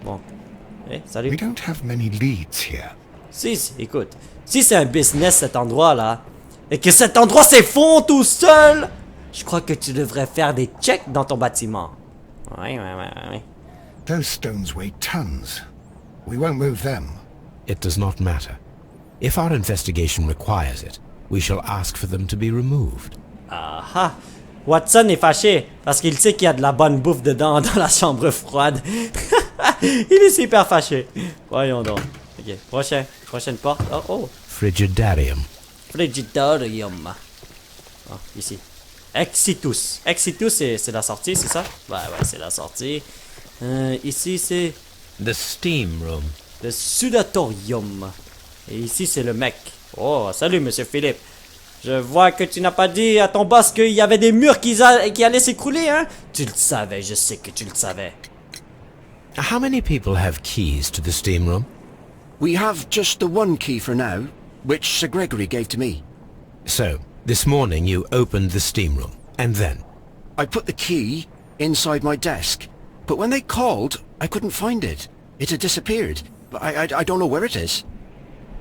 Bon. Eh, salut. We don't have many leads here. Si, écoute. Si c'est un business cet endroit-là, et que cet endroit s'effondre tout seul, je crois que tu devrais faire des checks dans ton bâtiment. Ouais. Those stones weigh tons. We won't move them. It does not matter. If our investigation requires it, we shall ask for them to be removed. Ah. Watson est fâché parce qu'il sait qu'il y a de la bonne bouffe dedans dans la chambre froide. Il est super fâché. Voyons donc. Ok, prochaine porte. Oh. Frigidarium. Frigidarium. Ah, ici. Exitus, c'est la sortie, c'est ça? Ouais, c'est la sortie. Ici, c'est... The steam room. Le sudatorium. Et ici, c'est le mec. Oh, salut, monsieur Philippe. Je vois que tu n'as pas dit à ton boss qu'il y avait des murs qui allaient s'écrouler, hein? Tu le savais, je sais que tu le savais. How many people have keys to the steam room? We have just the one key for now, which Sir Gregory gave to me. So, this morning you opened the steam room, and then? I put the key inside my desk, but when they called, I couldn't find it. It had disappeared. I don't know where it is.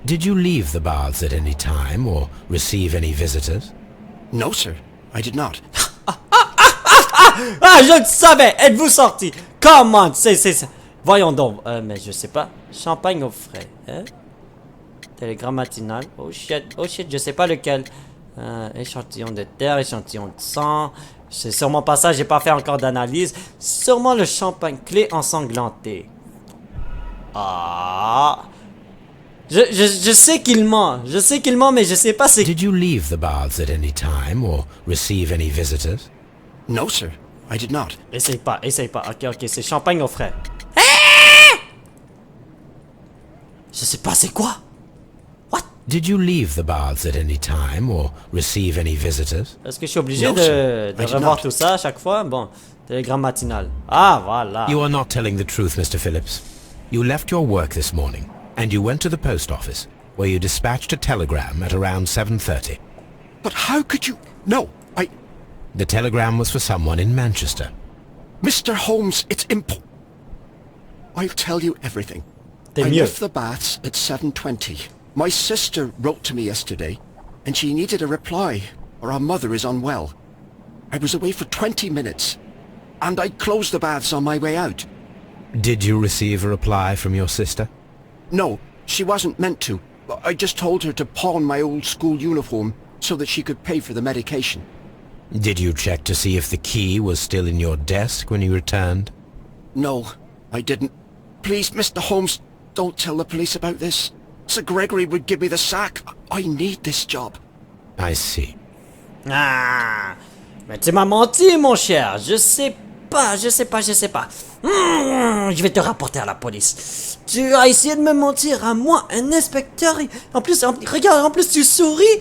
Did you leave the baths at any time, or receive any visitors? No, sir. I did not. Ah, je le savais! Êtes-vous sorti? Come on! C'est... Voyons donc. Mais je sais pas. Champagne au frais. Hein? Télégramme matinal. Oh shit, je sais pas lequel. Échantillon de terre, échantillon de sang. C'est sûrement pas ça, j'ai pas fait encore d'analyse. Sûrement le champagne clé ensanglanté. Ah... Je sais qu'il ment. Mais je sais pas c'est... Did you leave the baths at any time, or receive any visitors? No, sir. I did not. Essaye pas. Ok, c'est champagne au frais. Je sais pas c'est quoi. What? Did you leave the baths at any time, or receive any visitors? Est-ce que je suis obligé No, de sir. revoir tout ça à chaque fois? Bon, télégramme matinal. Ah, voilà. You are not telling the truth, Mr. Phillips. You left your work this morning, and you went to the post office, where you dispatched a telegram at around 7:30. But how could you... No, The telegram was for someone in Manchester. Mr. Holmes, it's I'll tell you everything. T'es I mieux. left the baths at 7:20. My sister wrote to me yesterday, and she needed a reply, or our mother is unwell. I was away for 20 minutes, and I closed the baths on my way out. Did you receive a reply from your sister? No, she wasn't meant to. I just told her to pawn my old school uniform so that she could pay for the medication. Did you check to see if the key was still in your desk when you returned? No, I didn't. Please, Mr. Holmes, don't tell the police about this. Sir Gregory would give me the sack. I need this job. I see. Ah, mais tu m'as menti, mon cher. Je sais pas. Je vais te rapporter à la police. Tu as essayé de me mentir à moi, un inspecteur. En plus, regarde, en plus tu souris.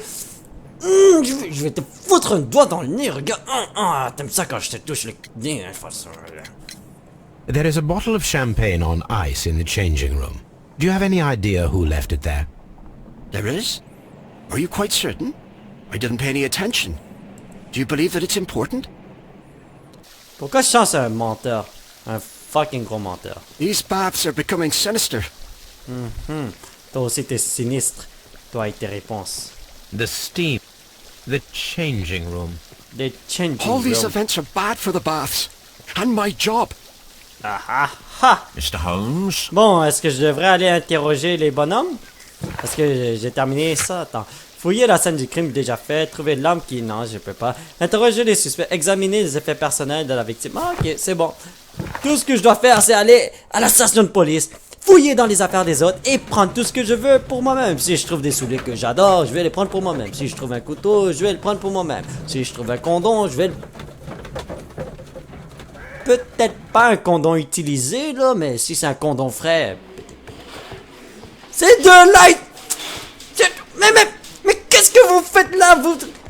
Je vais te foutre un doigt dans le nez, regarde. T'aimes ça quand je te touche le nez, hein, façon. There is a bottle of champagne on ice in the changing room. Do you have any idea who left it there? There is? Are you quite certain? I didn't pay any attention. Do you believe that it's important? Pourquoi je sens un menteur? Un fucking gros menteur. These baths are becoming sinister. Toi aussi t'es sinistre. Toi et tes réponses. The steam. The changing room. Des changing All these room. events are bad for the baths. And my job. Mr. Holmes? Bon, est-ce que je devrais aller interroger les bonhommes? Parce que j'ai terminé ça. Attends. Fouiller la scène du crime déjà fait. Trouver l'homme qui... Non, je peux pas. Interroger les suspects. Examiner les effets personnels de la victime. Ah, ok, c'est bon. Tout ce que je dois faire, c'est aller à la station de police. Fouiller dans les affaires des autres et prendre tout ce que je veux pour moi-même. Si je trouve des souliers que j'adore, je vais les prendre pour moi-même. Si je trouve un couteau, je vais le prendre pour moi-même. Si je trouve un condom, je vais le... Peut-être pas un condom utilisé, là, mais si c'est un condom frais... C'est de light. Mais qu'est-ce que vous faites là?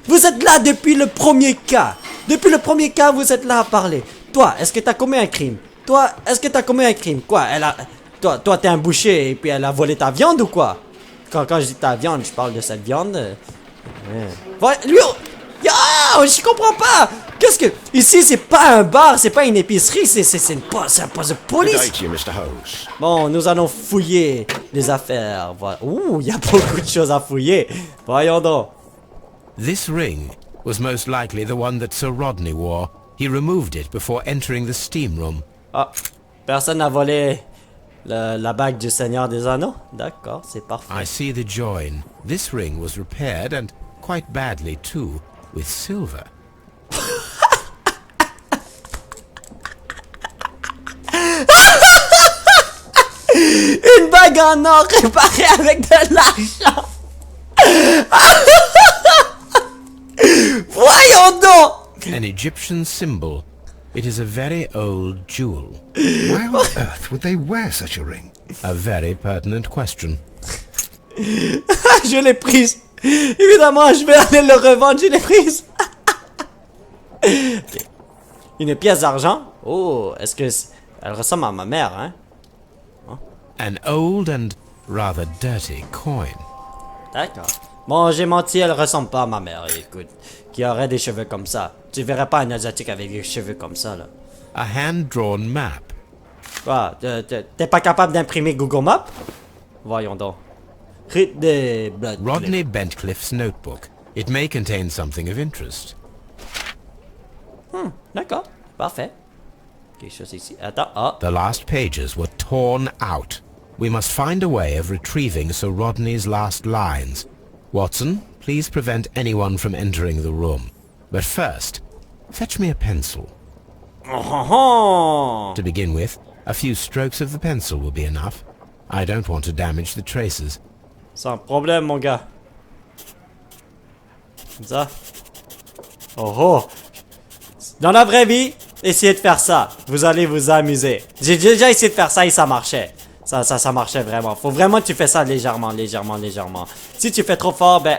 Vous êtes là depuis le premier cas. Depuis le premier cas, vous êtes là à parler. Toi, est-ce que t'as commis un crime? Toi, est-ce que t'as commis un crime? Quoi, elle a... Toi, t'es un boucher et puis elle a volé ta viande ou quoi? Quand je dis ta viande, je parle de cette viande. Lui... Oh, je comprends pas! qu'est-ce que... Ici, c'est pas un bar, c'est pas une épicerie, c'est un poste de Good day police. to you, Mr. Holmes. Bon, nous allons fouiller les affaires. Ouh, il y a beaucoup de choses à fouiller. Voyons donc. This ring was most likely the one that Sir Rodney wore. He removed it before entering the steam room. Ah, personne n'a volé la bague du Seigneur des Anneaux? D'accord, c'est parfait. I see the join. This ring was repaired, and quite badly too, with silver. Une bague en or réparée avec de l'argent. Voyons donc. An Egyptian symbol. It is a very old jewel. Why on earth would they wear such a ring? A very pertinent question. Je l'ai prise. Évidemment, je vais aller le revendre. Je l'ai prise. Okay. Une pièce d'argent. Oh, est-ce que elle ressemble à ma mère, hein? An old and rather dirty coin. D'accord. Bon, j'ai menti, elle ressemble pas à ma mère, écoute. Qui aurait des cheveux comme ça. Tu verrais pas un asiatique avec des cheveux comme ça, là. A hand-drawn map. Quoi, t'es pas capable d'imprimer Google Maps? Voyons donc. Rite des blood. Rodney Bentcliffe's notebook. It may contain something of interest. D'accord, parfait. Quelque chose ici. Attends, ah. The last pages were torn out. We must find a way of retrieving Sir Rodney's last lines. Watson, please prevent anyone from entering the room. But first, fetch me a pencil. Oh. To begin with, a few strokes of the pencil will be enough. I don't want to damage the traces. Sans problème, mon gars. Comme ça. Oh oh. Dans la vraie vie, essayez de faire ça. Vous allez vous amuser. J'ai déjà essayé de faire ça et ça marchait. Ça marchait vraiment. Faut vraiment que tu fais ça légèrement. Si tu fais trop fort, ben,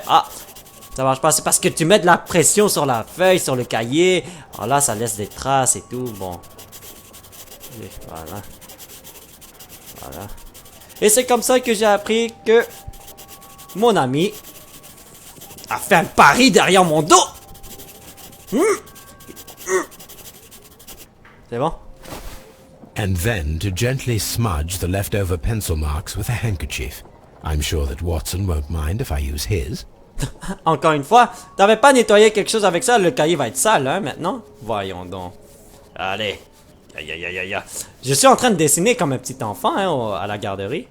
ça marche pas. C'est parce que tu mets de la pression sur la feuille, sur le cahier. Alors là, ça laisse des traces et tout. Bon. Et voilà. Voilà. Et c'est comme ça que j'ai appris que mon ami a fait un pari derrière mon dos. C'est bon? And then to gently smudge the leftover pencil marks with a handkerchief. I'm sure that Watson won't mind if I use his. Encore une fois, t'avais pas nettoyé quelque chose avec ça, le cahier va être sale, hein, maintenant? Voyons donc. Allez. Aïe, aïe, aïe, aïe. Je suis en train de dessiner comme un petit enfant, hein, à la garderie.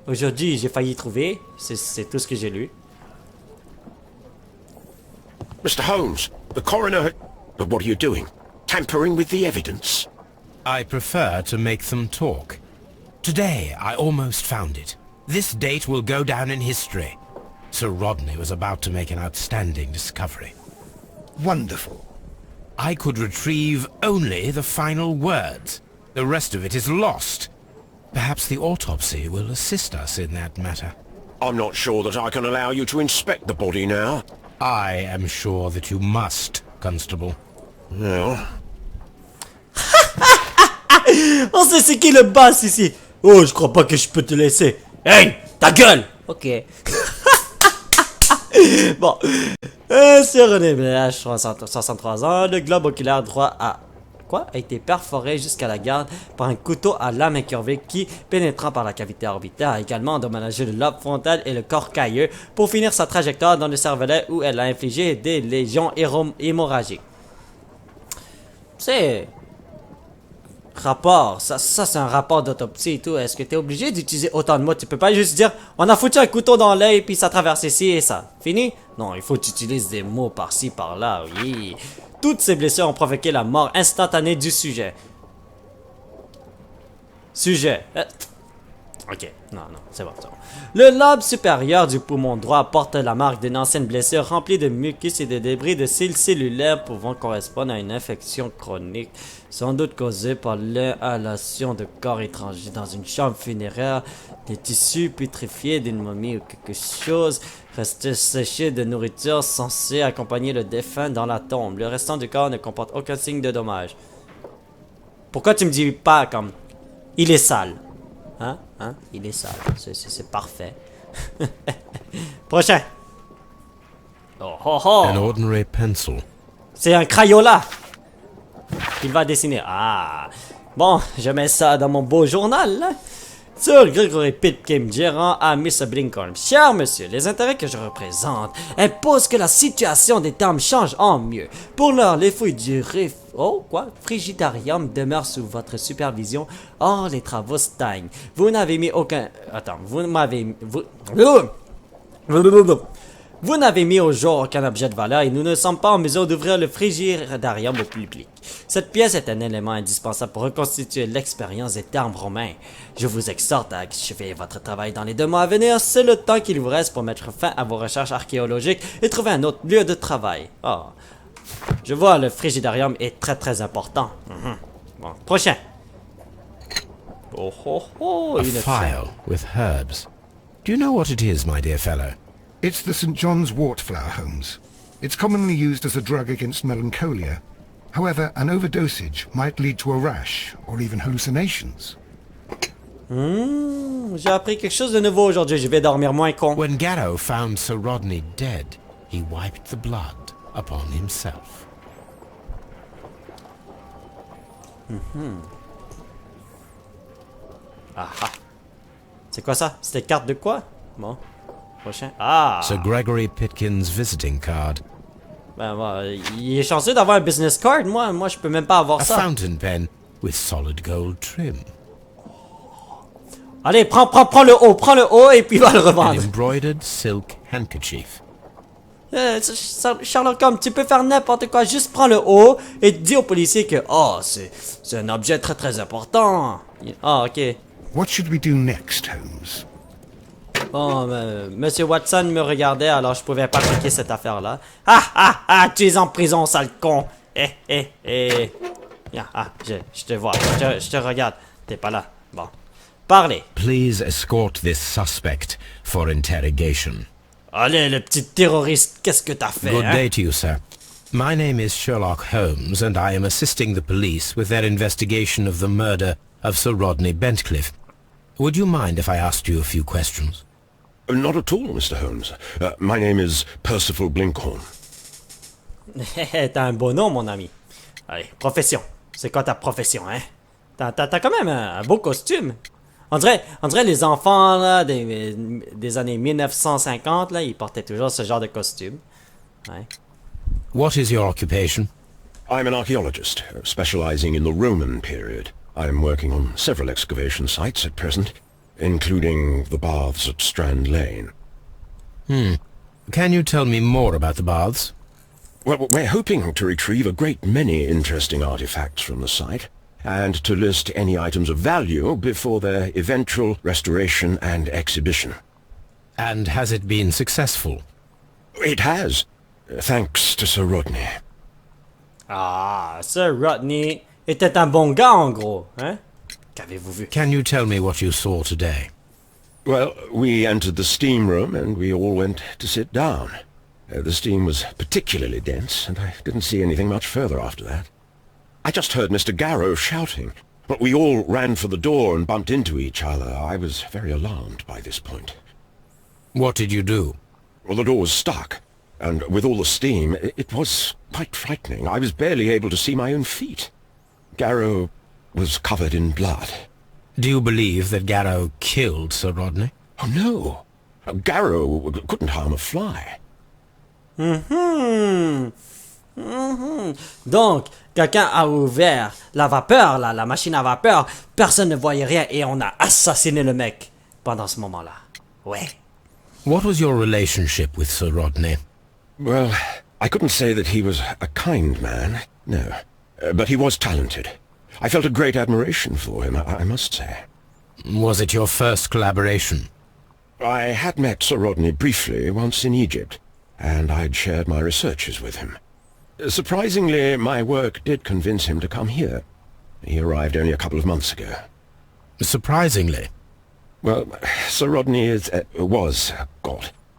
Aujourd'hui, j'ai failli trouver. C'est tout ce que j'ai lu. Mr. Holmes, the coroner... But what are you doing? Tampering with the evidence? I prefer to make them talk. Today, I almost found it. This date will go down in history. Sir Rodney was about to make an outstanding discovery. Wonderful. I could retrieve only the final words. The rest of it is lost. Perhaps the autopsy will assist us in that matter. I'm not sure that I can allow you to inspect the body now. I am sure that you must, Constable. Well... On sait c'est qui le boss ici. Oh, je crois pas que je peux te laisser. Hey, ta gueule. Ok. Bon. Sur René Blach, 63 ans, le globe oculaire droit a été perforé jusqu'à la garde par un couteau à lame incurvée qui, pénétrant par la cavité orbitaire, a également endommagé le lobe frontal et le corps cailleux pour finir sa trajectoire dans le cervelet où elle a infligé des lésions hémorragiques. C'est... rapport, ça c'est un rapport d'autopsie et tout. Est-ce que tu es obligé d'utiliser autant de mots? Tu peux pas juste dire on a foutu un couteau dans l'œil puis ça traverse ici et ça. Fini? Non, il faut que tu utilises des mots par-ci par-là, oui. Toutes ces blessures ont provoqué la mort instantanée du sujet. Ok, non, c'est bon. Le lobe supérieur du poumon droit porte la marque d'une ancienne blessure remplie de mucus et de débris de cils cellulaires pouvant correspondre à une infection chronique, sans doute causée par l'inhalation de corps étrangers dans une chambre funéraire, des tissus putréfiés d'une momie ou quelque chose resté séché de nourriture censée accompagner le défunt dans la tombe. Le restant du corps ne comporte aucun signe de dommage. Pourquoi tu me dis pas comme il est sale? Hein? Il est sale. C'est parfait. Prochain. Oh, oh, oh. An ordinary pencil. C'est un crayola qu'il va dessiner. Ah. Bon, je mets ça dans mon beau journal, là. Sir Gregory Pitkin, gérant à Mr. Blinkhorn. Cher monsieur, les intérêts que je représente imposent que la situation des termes change en mieux. Pour l'heure, les fouilles du frigidarium demeurent sous votre supervision. Or, les travaux stagnent. Vous n'avez mis aucun... Attends, vous n'avez mis au jour aucun objet de valeur et nous ne sommes pas en mesure d'ouvrir le frigidarium au public. Cette pièce est un élément indispensable pour reconstituer l'expérience des termes romains. Je vous exhorte à achever votre travail dans les 2 mois à venir. C'est le temps qu'il vous reste pour mettre fin à vos recherches archéologiques et trouver un autre lieu de travail. Oh. Je vois, le frigidarium est très important. Bon, prochain. Oh, oh, oh, A file with herbs. Do you know what it is, my dear fellow? It's the St. John's wort flower, Holmes. It's commonly used as a drug against melancholia. However, an overdosage might lead to a rash or even hallucinations. J'ai appris quelque chose de nouveau aujourd'hui. Je vais dormir moins con. When Garrow found Sir Rodney dead, he wiped the blood upon himself. Aha. C'est quoi ça? C'était carte de quoi? Bon. Prochain. Ah! Sir Gregory Pitkin's visiting card. Ben, il est chanceux d'avoir un business card. Moi, je peux même pas avoir A ça. fountain pen with solid gold trim. Allez, prends le haut et puis va le An revendre. embroidered silk handkerchief. Sherlock Holmes, tu peux faire n'importe quoi. Juste prends le haut et dis au policier que, c'est un objet très important. Ah, ok. What should we do next, Holmes? Bon, Monsieur Watson me regardait, alors je pouvais pas cliquer cette affaire-là. Tu es en prison, sale con. Je te vois, je te regarde. T'es pas là. Bon. Parlez. Please escort this suspect for interrogation. Allez, le petit terroriste, qu'est-ce que t'as fait, Good hein? day to you, sir. My name is Sherlock Holmes, and I am assisting the police with their investigation of the murder of Sir Rodney Bentcliffe. Would you mind if I asked you a few questions? Not at all, Mr. Holmes. My name is Percival Blinkhorn. T'as un beau nom, mon ami. Allez, profession. C'est quoi ta profession, hein? T'as quand même un beau costume. On dirait les enfants là, des années 1950, là, ils portaient toujours ce genre de costume. Ouais. What is your occupation? I'm an archaeologist, specializing in the Roman period. I'm working on several excavation sites at present, including the baths at Strand Lane. Can you tell me more about the baths? Well, we're hoping to retrieve a great many interesting artifacts from the site, and to list any items of value before their eventual restoration and exhibition. And has it been successful? It has, thanks to Sir Rodney. Ah, Sir Rodney était un bon gars, en gros, hein? Qu'avez-vous vu? Can you tell me what you saw today? Well, we entered the steam room and we all went to sit down. The steam was particularly dense, and I didn't see anything much further after that. I just heard Mr. Garrow shouting, but we all ran for the door and bumped into each other. I was very alarmed by this point. What did you do? Well, the door was stuck, and with all the steam, it was quite frightening. I was barely able to see my own feet. Garrow was covered in blood. Do you believe that Garrow killed Sir Rodney? Oh, no. Garrow couldn't harm a fly. Donc, quelqu'un a ouvert la vapeur, là, la machine à vapeur, personne ne voyait rien et on a assassiné le mec pendant ce moment-là. Ouais. What was your relationship with Sir Rodney? Well, I couldn't say that he was a kind man, no. But he was talented. I felt a great admiration for him, I must say. Was it your first collaboration? I had met Sir Rodney briefly once in Egypt, and I'd shared my researches with him. Surprisingly, my work did convince him to come here. He arrived only a couple of months ago. Surprisingly? Well, Sir Rodney was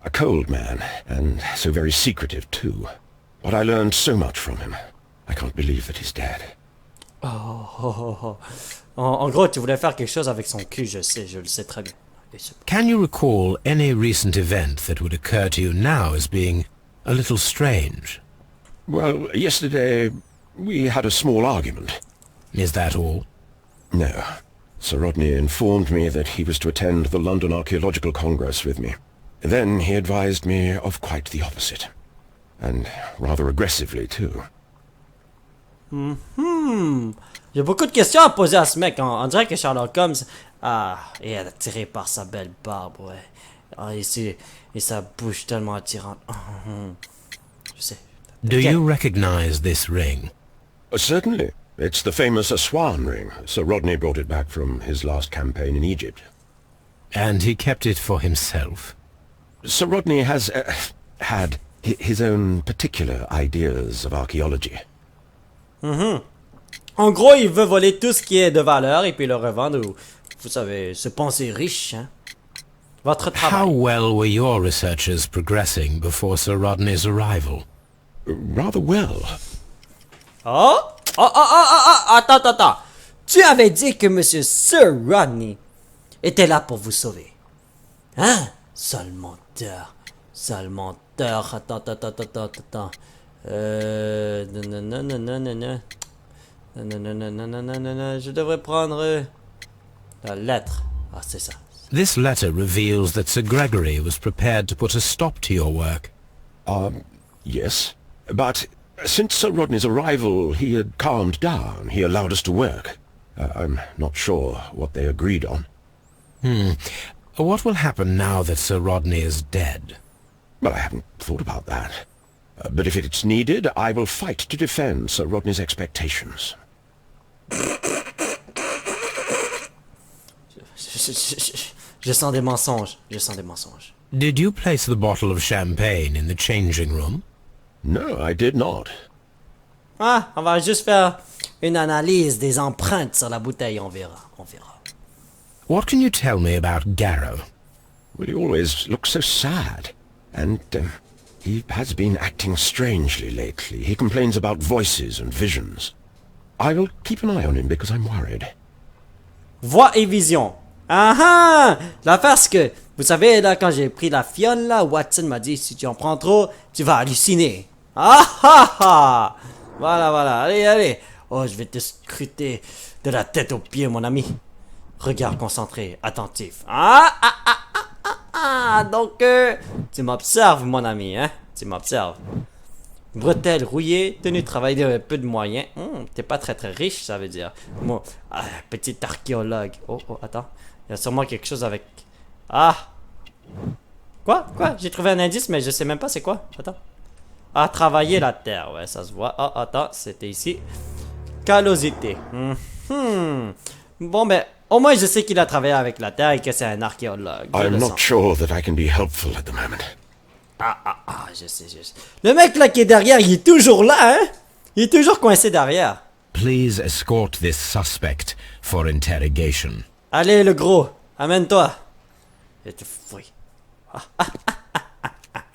a cold man, and so very secretive too. But I learned so much from him. I can't believe that he's dead. En gros, tu voulais faire quelque chose avec son cul, je le sais très bien. Can you recall any recent event that would occur to you now as being A little strange. Well, yesterday we had a small argument. Is that all? No. Sir Rodney informed me that he was to attend the London Archaeological Congress with me. Then he advised me of quite the opposite. And rather aggressively, too. J'ai beaucoup de questions à poser à ce mec. On dirait que Sherlock Holmes est attiré par sa belle barbe, ouais. Et sa bouche tellement attirante. Je sais. Do you recognize this ring? Certainly. It's the famous Aswan ring. Sir Rodney brought it back from his last campaign in Egypt. And he kept it for himself? Sir Rodney has had his own particular ideas of archaeology. En gros, il veut voler tout ce qui est de valeur et puis le revendre ou, vous savez, se penser riche, hein. Votre travail. How well were your researches progressing before Sir Rodney's arrival? Rather well. Attends. Tu avais dit que Monsieur Sir Rodney était là pour vous sauver. Hein? Sale menteur. Attends. Non. Je devrais prendre la lettre. Ah, c'est ça. This letter reveals that Sir Gregory was prepared to put a stop to your work. Yes. But since Sir Rodney's arrival, he had calmed down. He allowed us to work. I'm not sure what they agreed on. What will happen now that Sir Rodney is dead? Well, I haven't thought about that. But if it's needed, I will fight to defend Sir Rodney's expectations. Je sens des mensonges. Did you place the bottle of champagne in the changing room? No, I did not. Ah, on va juste faire une analyse des empreintes sur la bouteille, on verra. What can you tell me about Garrow? Well, he always looks so sad. And he has been acting strangely lately. He complains about voices and visions. I will keep an eye on him because I'm worried. Voix et vision. L'affaire c'est que, vous savez, là, quand j'ai pris la fiole, là, Watson m'a dit, si tu en prends trop, tu vas halluciner. Voilà. Allez. Oh, je vais te scruter de la tête aux pieds, mon ami. Regard concentré, attentif. Donc, tu m'observes, mon ami, hein? Tu m'observes. Bretelles rouillées, tenue de travail de peu de moyens. T'es pas très riche, ça veut dire. Moi, petit archéologue. Oh, attends. Il y a sûrement quelque chose avec... Quoi? J'ai trouvé un indice, mais je sais même pas c'est quoi. Attends. Travailler la terre. Ouais, ça se voit. Attends, c'était ici. Callosité. Bon, ben, au moins je sais qu'il a travaillé avec la terre et que c'est un archéologue. I'm not sure that I can be helpful at the moment. Je sais. Le mec là qui est derrière, il est toujours là, hein? Il est toujours coincé derrière. Please escort this suspect for interrogation. Allez, le gros, amène-toi. Et te fouille.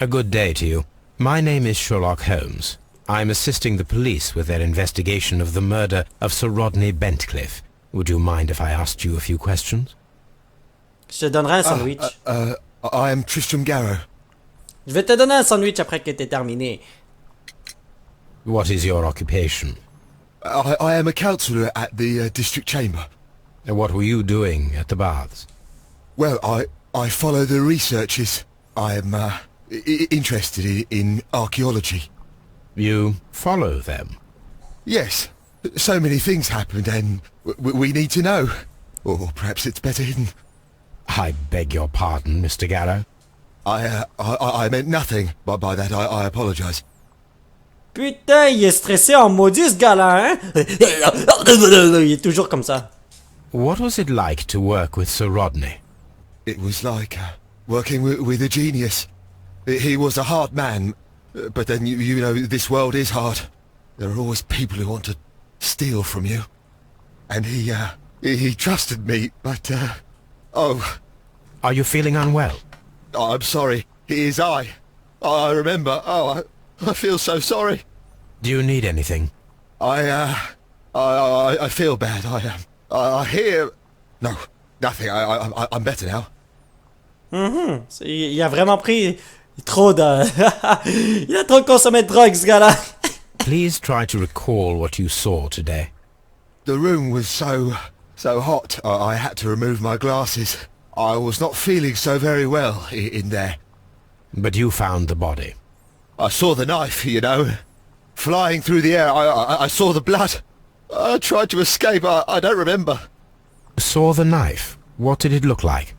A good day to you. My name is Sherlock Holmes. I'm assisting the police with their investigation of the murder of Sir Rodney Bentcliffe. Would you mind if I asked you a few questions? Je te donnerai un sandwich. I am Tristram Garrow. Je vais te donner un sandwich après que t'aies terminé. What is your occupation? I am a councillor at the district chamber. And what were you doing at the baths? Well, I follow the researches. I am interested in archaeology. You follow them? Yes. So many things happened and we need to know. Or perhaps it's better hidden. I beg your pardon, Mr. Garrow. I meant nothing by that. I apologize. Putain, il est stressé en maudit ce gars-là, hein? Il est toujours comme ça. What was it like to work with Sir Rodney? It was like working with a genius. He was a hard man, but then you know this world is hard. There are always people who want to steal from you. And he trusted me, but oh. Are you feeling unwell? I'm sorry. It is I remember. Oh, I feel so sorry. Do you need anything? I feel bad. I hear... No, nothing. I'm better now. Il a vraiment pris Trop de... Il a trop consommé de drogue, ce gars-là. Please try to recall what you saw today. The room was so hot, I had to remove my glasses. I was not feeling so very well in there. But you found the body. I saw the knife, you know, flying through the air. I saw the blood. I tried to escape. I don't remember. Saw the knife? What did it look like?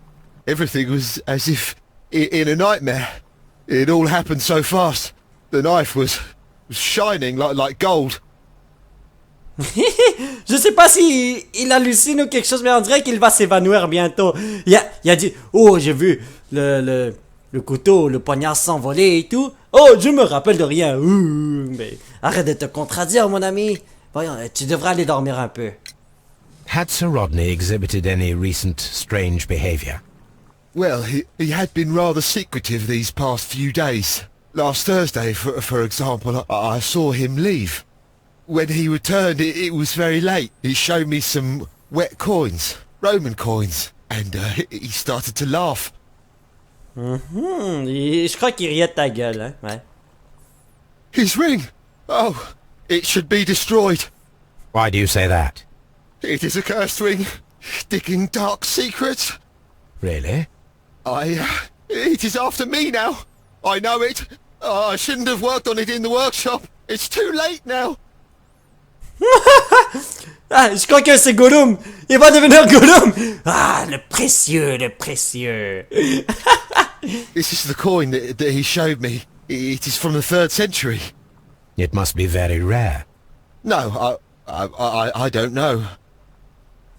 Everything was as if in a nightmare. It all happened so fast. The knife was shining like gold. Je sais pas si il hallucine ou quelque chose, mais on dirait qu'il va s'évanouir bientôt. Il a dit, oh, j'ai vu le couteau, le poignard s'envoler et tout. Oh, je me rappelle de rien. Ouh, mais arrête de te contradire, mon ami. Voyons, tu devrais aller dormir un peu. Had Sir Rodney exhibited any recent strange behavior? Well, he had been rather secretive these past few days. Last Thursday, for example, I saw him leave. When he returned, it was very late. He showed me some wet coins, Roman coins, and he started to laugh. Je crois qu'il riait de ta gueule, hein, ouais. His ring! Oh, it should be destroyed. Why do you say that? It is a cursed ring, digging dark secrets. Really? It is after me now. I know it. I shouldn't have worked on it in the workshop. It's too late now. Ah, je crois que c'est Gollum. Il va devenir Gollum. Ah, le précieux, le précieux. This is the coin that he showed me. It is from the 3rd century. It must be very rare. No, I don't know.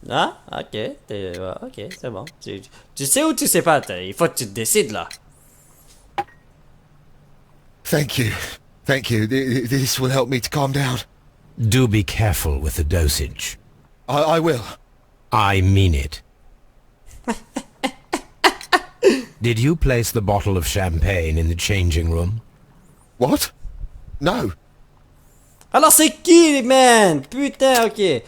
Ah, ok, ok, c'est bon. Tu sais ou tu sais pas? Il faut que tu te décides là. Thank you. Thank you. This will help me to calm down. Do be careful with the dosage. I will. I mean it. Did you place the bottle of champagne in the changing room? What? No. Alors c'est qui, man? Putain, ok.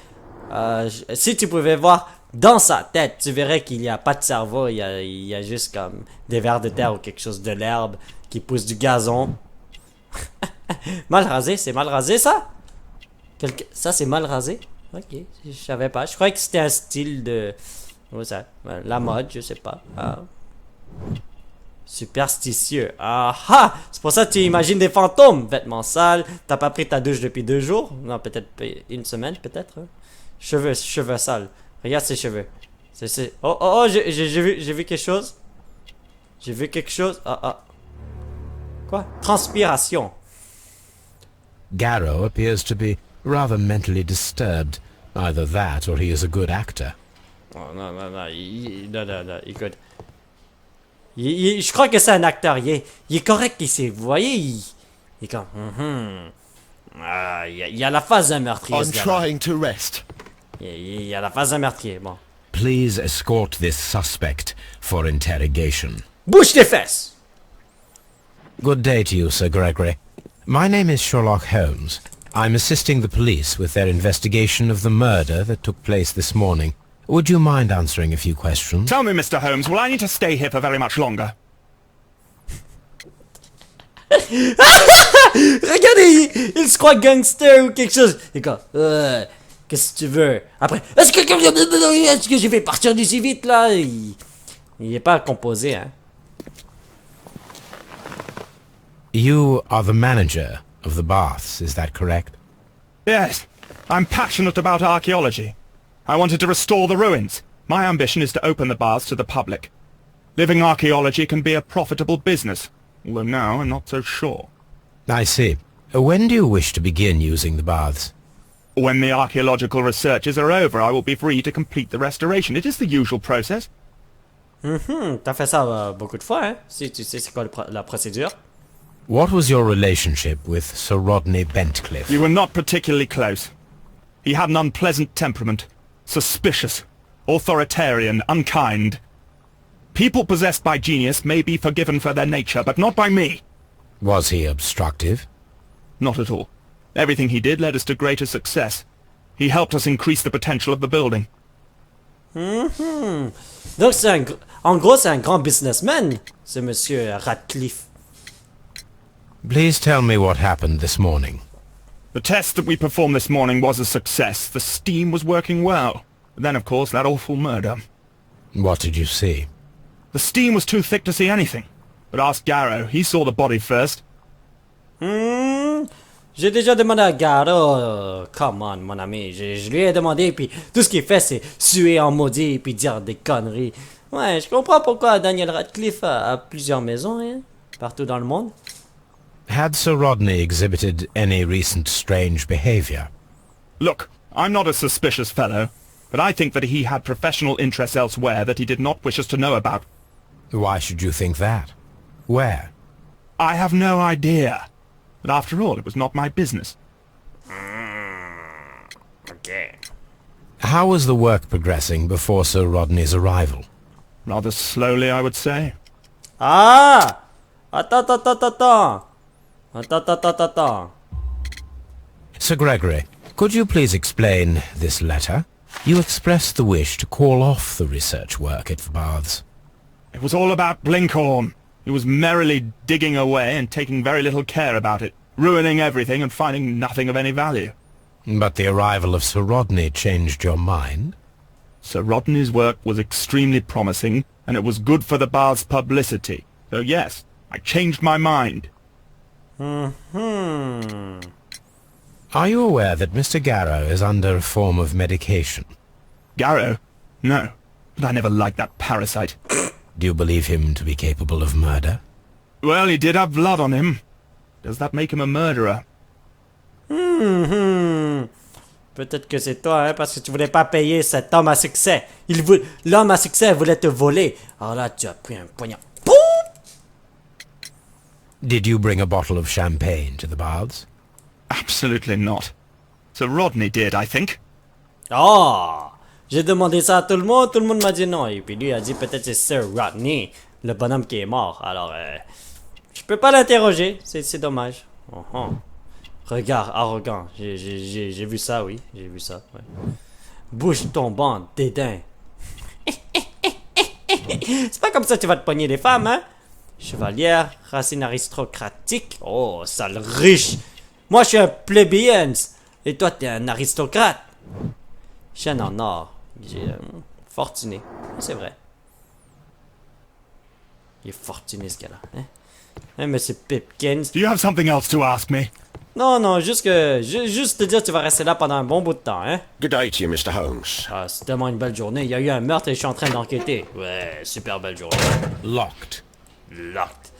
Si tu pouvais voir dans sa tête, tu verrais qu'il n'y a pas de cerveau, il y a juste comme des vers de terre ou quelque chose de l'herbe qui pousse du gazon. Mal rasé, c'est mal rasé ça? Ça c'est mal rasé? Ok, je savais pas. Je croyais que c'était un style de... Oh, ça, la mode, je sais pas. Ah. Superstitieux. Ah ah! C'est pour ça que tu imagines des fantômes. Vêtements sales. T'as pas pris ta douche depuis 2 jours? Non, peut-être une semaine, peut-être. Cheveux sales. Regarde ses cheveux. Oh, j'ai vu quelque chose. J'ai vu quelque chose. Ah. Quoi? Transpiration. Garrow appears to be rather mentally disturbed. Either that or he is a good actor. Oh, non, écoute. Je crois que c'est un acteur. Il est correct ici. Vous voyez, il est comme... il a la face d'un meurtrier. I'm trying to rest. Il a la face d'un meurtrier, bon. Please escort this suspect for interrogation. Bouge tes fesses! Good day to you, Sir Gregory. My name is Sherlock Holmes. I'm assisting the police with their investigation of the murder that took place this morning. Would you mind answering a few questions? Tell me, Mr. Holmes, will I need to stay here for very much longer? Regardez, il se croit gangster ou quelque chose. Et quoi? Qu'est-ce que tu veux? Après, est-ce que je vais partir d'ici vite là? Il est pas composé, hein. You are the manager of the baths, is that correct? Yes, I'm passionate about archaeology. I wanted to restore the ruins. My ambition is to open the baths to the public. Living archaeology can be a profitable business, although now I'm not so sure. I see. When do you wish to begin using the baths? When the archaeological researches are over, I will be free to complete the restoration. It is the usual process. T'as fait ça beaucoup de fois, hein? Si tu sais c'est quoi la procédure. What was your relationship with Sir Rodney Bentcliffe? We were not particularly close. He had an unpleasant temperament. Suspicious, authoritarian, unkind. People possessed by genius may be forgiven for their nature, but not by me. Was he obstructive? Not at all. Everything he did led us to greater success. He helped us increase the potential of the building. Donc en gros c'est un grand businessman, ce monsieur Radcliffe. Please tell me what happened this morning. The test that we performed this morning was a success. The steam was working well. But then, of course, that awful murder. What did you see? The steam was too thick to see anything. But ask Garrow. He saw the body first. J'ai déjà demandé à Gara, come on mon ami, je lui ai demandé puis tout ce qu'il fait c'est suer en maudit puis dire des conneries. Ouais, je comprends pourquoi Daniel Radcliffe a plusieurs maisons hein, partout dans le monde. Had Sir Rodney exhibited any recent strange behavior? Look, I'm not a suspicious fellow, but I think that he had professional interests elsewhere that he did not wish us to know about. Why should you think that? Where? I have no idea. But after all, it was not my business. Okay. How was the work progressing before Sir Rodney's arrival? Rather slowly, I would say. Ah! Attends. Sir Gregory, could you please explain this letter? You expressed the wish to call off the research work at the baths. It was all about Blinkhorn. He was merrily digging away and taking very little care about it, ruining everything and finding nothing of any value. But the arrival of Sir Rodney changed your mind? Sir Rodney's work was extremely promising, and it was good for the bath's publicity. So yes, I changed my mind. Are you aware that Mr. Garrow is under a form of medication? Garrow? No, but I never liked that parasite. Do you believe him to be capable of murder? Well, he did have blood on him. Does that make him a murderer? Peut-être que c'est toi, hein, parce que tu voulais pas payer cet homme à succès. L'homme à succès voulait te voler. Alors là, tu as pris un poignard. Boum! Did you bring a bottle of champagne to the baths? Absolutely not. Sir Rodney did, I think. Oh! J'ai demandé ça à tout le monde m'a dit non. Et puis lui a dit peut-être c'est Sir Rodney, le bonhomme qui est mort. Alors, je peux pas l'interroger, c'est dommage. Regard arrogant, j'ai vu ça, oui, j'ai vu ça. Ouais. Bouche tombante, dédain. C'est pas comme ça que tu vas te pogner les femmes, hein? Chevalière, racine aristocratique. Oh, sale riche. Moi, je suis un plébéien. Et toi, t'es un aristocrate. Chaîne en or. J'ai fortuné. C'est vrai. Il est fortuné, ce gars-là. Hein, monsieur Pipkins. Do you have something else to ask me? Non, juste te dire que tu vas rester là pendant un bon bout de temps, hein? Good day to you, Mr. Holmes. Ah, c'est tellement une belle journée. Il y a eu un meurtre et je suis en train d'enquêter. Ouais, super belle journée. Locked. Locked.